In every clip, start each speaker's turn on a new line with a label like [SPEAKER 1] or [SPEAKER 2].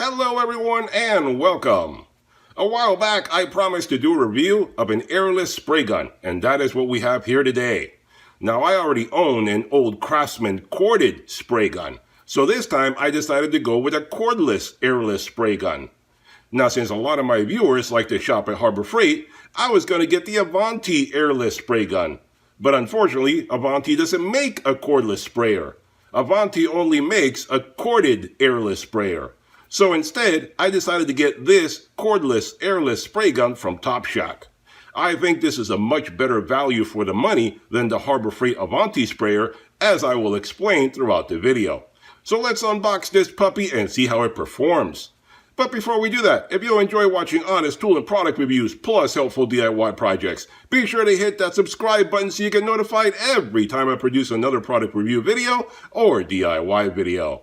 [SPEAKER 1] Hello everyone and welcome. A while back I promised to do a review of an airless spray gun, and that is what we have here today. Now I already own an old Craftsman corded spray gun, so this time I decided to go with a cordless airless spray gun. Now since a lot of my viewers like to shop at Harbor Freight, I was going to get the Avanti airless spray gun. But unfortunately, Avanti doesn't make a cordless sprayer. Avanti only makes a corded airless sprayer. So instead, I decided to get this cordless airless spray gun from Topshak. I think this is a much better value for the money than the Harbor Freight Avanti sprayer, as I will explain throughout the video. So let's unbox this puppy and see how it performs. But before we do that, if you enjoy watching honest tool and product reviews plus helpful DIY projects, be sure to hit that subscribe button so you get notified every time I produce another product review video or DIY video.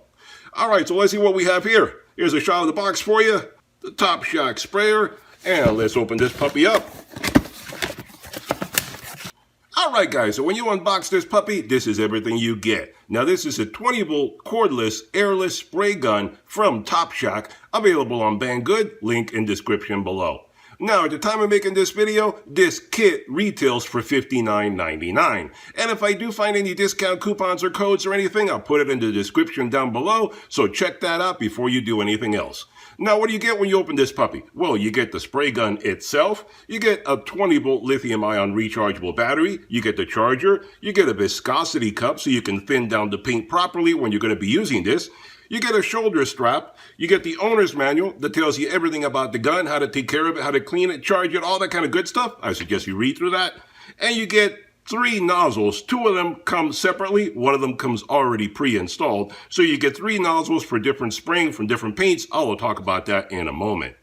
[SPEAKER 1] Alright, so let's see what we have here. Here's a shot of the box for you, the Topshak sprayer, and let's open this puppy up. Alright guys, so when you unbox this puppy, this is everything you get. Now this is a 20V cordless airless spray gun from Topshak, available on Banggood, link in description below. Now at the time of making this video, this kit retails for $59.99. And if I do find any discount coupons or codes or anything, I'll put it in the description down below, so check that out before you do anything else. Now what do you get when you open this puppy? Well, you get the spray gun itself, you get a 20V lithium-ion rechargeable battery, you get the charger, you get a viscosity cup so you can thin down the paint properly when you're going to be using this, you get a shoulder strap, you get the owner's manual that tells you everything about the gun, how to take care of it, how to clean it, charge it, all that kind of good stuff. I suggest you read through that. And you get 3 nozzles. 2 of them come separately, 1 of them comes already pre-installed. So you get 3 nozzles for different spraying from different paints. I will talk about that in a moment.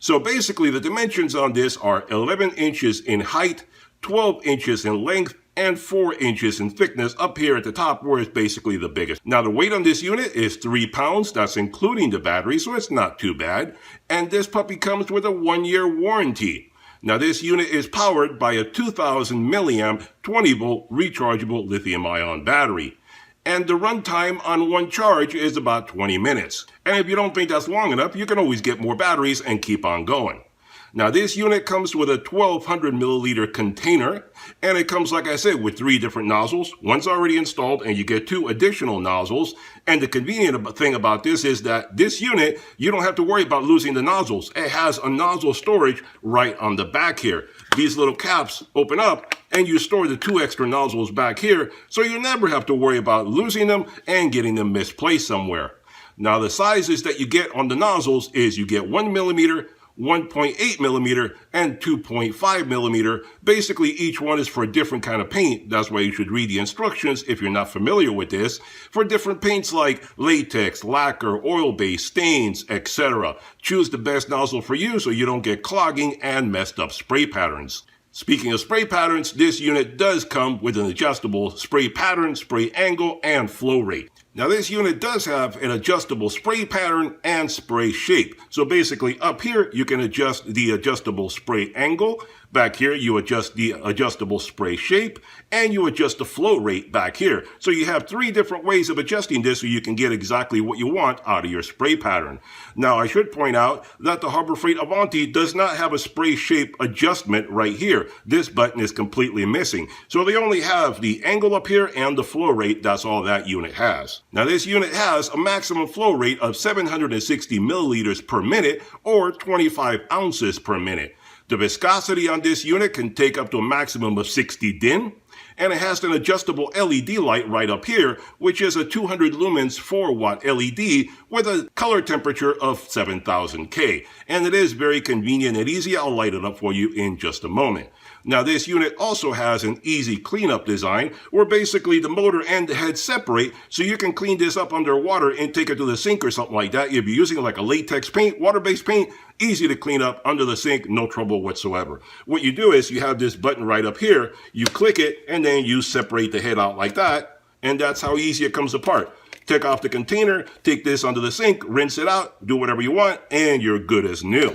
[SPEAKER 1] So basically the dimensions on this are 11 inches in height, 12 inches in length, and 4 inches in thickness up here at the top where it's basically the biggest. Now the weight on this unit is 3 pounds, that's including the battery, so it's not too bad. And this puppy comes with a 1-year warranty. Now this unit is powered by a 2000 milliamp 20V rechargeable lithium-ion battery. And the runtime on one charge is about 20 minutes. And if you don't think that's long enough, you can always get more batteries and keep on going. Now this unit comes with a 1200 milliliter container, and it comes, like I said, with 3 different nozzles. One's already installed and you get 2 additional nozzles. And the convenient thing about this is that this unit, you don't have to worry about losing the nozzles. It has a nozzle storage right on the back here. These little caps open up and you store the 2 extra nozzles back here, so you never have to worry about losing them and getting them misplaced somewhere. Now the sizes that you get on the nozzles is you get 1 millimeter, 1.8 millimeter, and 2.5 millimeter. Basically, each one is for a different kind of paint. That's why you should read the instructions if you're not familiar with this. For different paints like latex, lacquer, oil-based, stains, etc. Choose the best nozzle for you so you don't get clogging and messed up spray patterns. Speaking of spray patterns, this unit does come with an adjustable spray pattern, spray angle, and flow rate. Now this unit does have an adjustable spray pattern and spray shape. So basically up here you can adjust the adjustable spray angle. Back here you adjust the adjustable spray shape, and you adjust the flow rate back here. So you have 3 different ways of adjusting this so you can get exactly what you want out of your spray pattern. Now I should point out that the Harbor Freight Avanti does not have a spray shape adjustment right here. This button is completely missing. So they only have the angle up here and the flow rate. That's all that unit has. Now this unit has a maximum flow rate of 760 milliliters per minute or 25 ounces per minute. The viscosity on this unit can take up to a maximum of 60 din, and it has an adjustable LED light right up here, which is a 200 lumens 4-watt LED with a color temperature of 7000K. And it is very convenient and easy. I'll light it up for you in just a moment. Now this unit also has an easy cleanup design where basically the motor and the head separate, so you can clean this up underwater and take it to the sink or something like that. If you're using like a latex paint, water-based paint, easy to clean up under the sink, no trouble whatsoever. What you do is you have this button right up here, you click it, and then you separate the head out like that, and that's how easy it comes apart. Take off the container, take this under the sink, rinse it out, do whatever you want, and you're good as new.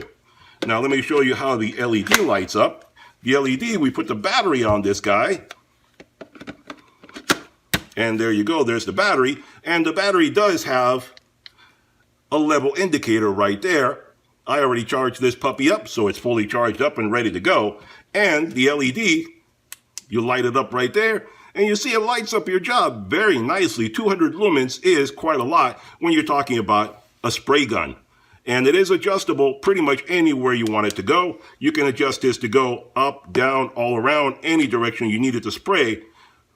[SPEAKER 1] Now let me show you how the LED lights up. The LED, we put the battery on this guy, and there you go, there's the battery. And the battery does have a level indicator right there. I already charged this puppy up, so it's fully charged up and ready to go. And the LED, you light it up right there, and you see it lights up your job very nicely. 200 lumens is quite a lot when you're talking about a spray gun. And it is adjustable pretty much anywhere you want it to go. You can adjust this to go up, down, all around, any direction you need it to spray.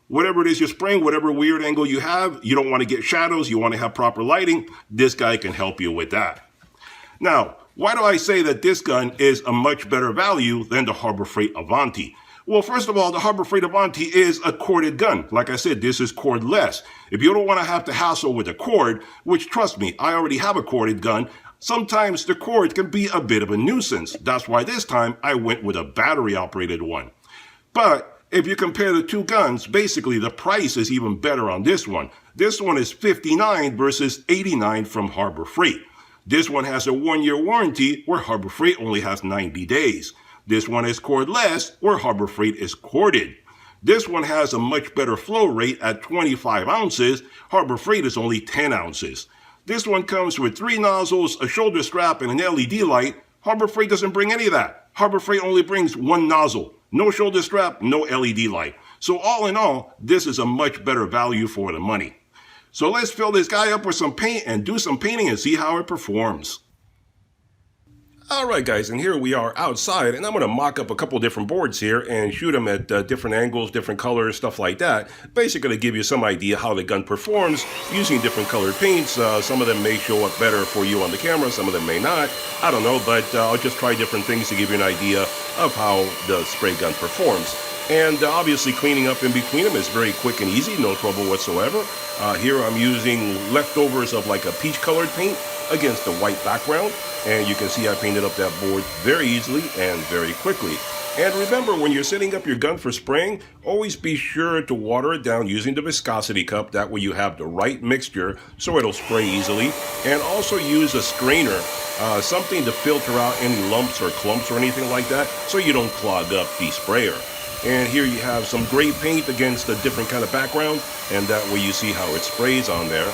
[SPEAKER 1] Whatever it is you're spraying, whatever weird angle you have, you don't want to get shadows, you want to have proper lighting, this guy can help you with that. Now, why do I say that this gun is a much better value than the Harbor Freight Avanti? Well, first of all, the Harbor Freight Avanti is a corded gun. Like I said, this is cordless. If you don't want to have to hassle with a cord, which trust me, I already have a corded gun, sometimes the cord can be a bit of a nuisance. That's why this time I went with a battery-operated one. But if you compare the two guns, basically the price is even better on this one. This one is $59 versus $89 from Harbor Freight. This one has a 1-year warranty where Harbor Freight only has 90 days. This one is cordless where Harbor Freight is corded. This one has a much better flow rate at 25 ounces. Harbor Freight is only 10 ounces. This one comes with 3 nozzles, a shoulder strap, and an LED light. Harbor Freight doesn't bring any of that. Harbor Freight only brings 1 nozzle. No shoulder strap, no LED light. So all in all, this is a much better value for the money. So let's fill this guy up with some paint and do some painting and see how it performs. Alright guys, and here we are outside, and I'm going to mock up a couple different boards here and shoot them at different angles, different colors, stuff like that. Basically to give you some idea how the gun performs using different colored paints. Some of them may show up better for you on the camera, some of them may not. I don't know, but I'll just try different things to give you an idea of how the spray gun performs. And obviously cleaning up in between them is very quick and easy, no trouble whatsoever. Here I'm using leftovers of like a peach colored paint against a white background. And you can see I painted up that board very easily and very quickly. And remember, when you're setting up your gun for spraying, always be sure to water it down using the viscosity cup. That way you have the right mixture so it'll spray easily. And also use a strainer, something to filter out any lumps or clumps or anything like that so you don't clog up the sprayer. And here you have some gray paint against a different kind of background, and that way you see how it sprays on there.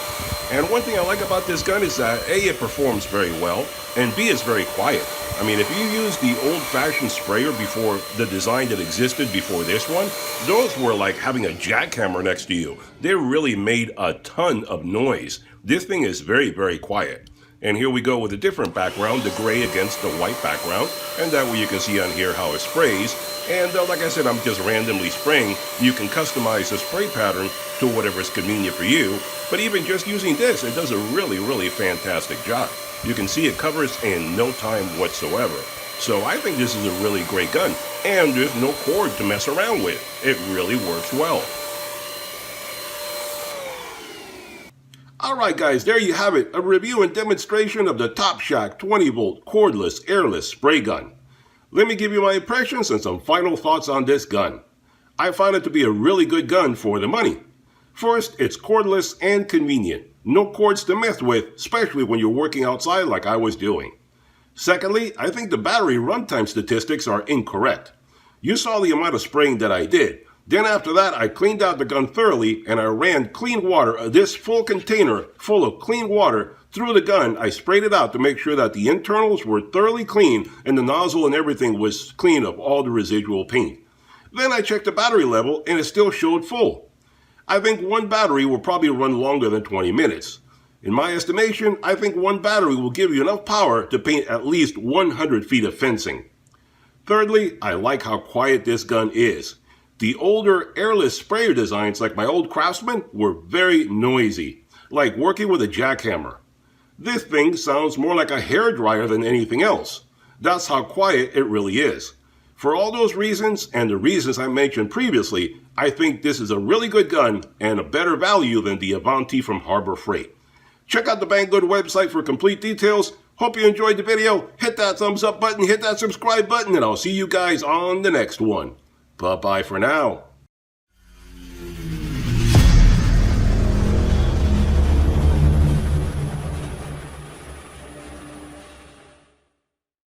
[SPEAKER 1] And one thing I like about this gun is that A, it performs very well, and B, it's very quiet. I mean, if you use the old-fashioned sprayer before the design that existed before this one, those were like having a jackhammer next to you. They really made a ton of noise. This thing is very, very quiet. And here we go with a different background, the gray against the white background, and that way you can see on here how it sprays. And like I said, I'm just randomly spraying. You can customize the spray pattern to whatever is convenient for you. But even just using this, it does a really, really fantastic job. You can see it covers in no time whatsoever. So I think this is a really great gun. And there's no cord to mess around with. It really works well. Alright guys, there you have it. A review and demonstration of the Topshak 20V Cordless Airless Spray Gun. Let me give you my impressions and some final thoughts on this gun. I found it to be a really good gun for the money. First, it's cordless and convenient. No cords to mess with, especially when you're working outside like I was doing. Secondly, I think the battery runtime statistics are incorrect. You saw the amount of spraying that I did. Then after that, I cleaned out the gun thoroughly and I ran clean water, this full container full of clean water through the gun. I sprayed it out to make sure that the internals were thoroughly clean and the nozzle and everything was clean of all the residual paint. Then I checked the battery level and it still showed full. I think one battery will probably run longer than 20 minutes. In my estimation, I think one battery will give you enough power to paint at least 100 feet of fencing. Thirdly, I like how quiet this gun is. The older airless sprayer designs like my old Craftsman were very noisy, like working with a jackhammer. This thing sounds more like a hairdryer than anything else. That's how quiet it really is. For all those reasons and the reasons I mentioned previously, I think this is a really good gun and a better value than the Avanti from Harbor Freight. Check out the Banggood website for complete details. Hope you enjoyed the video. Hit that thumbs up button, hit that subscribe button, and I'll see you guys on the next one. Bye-bye for now.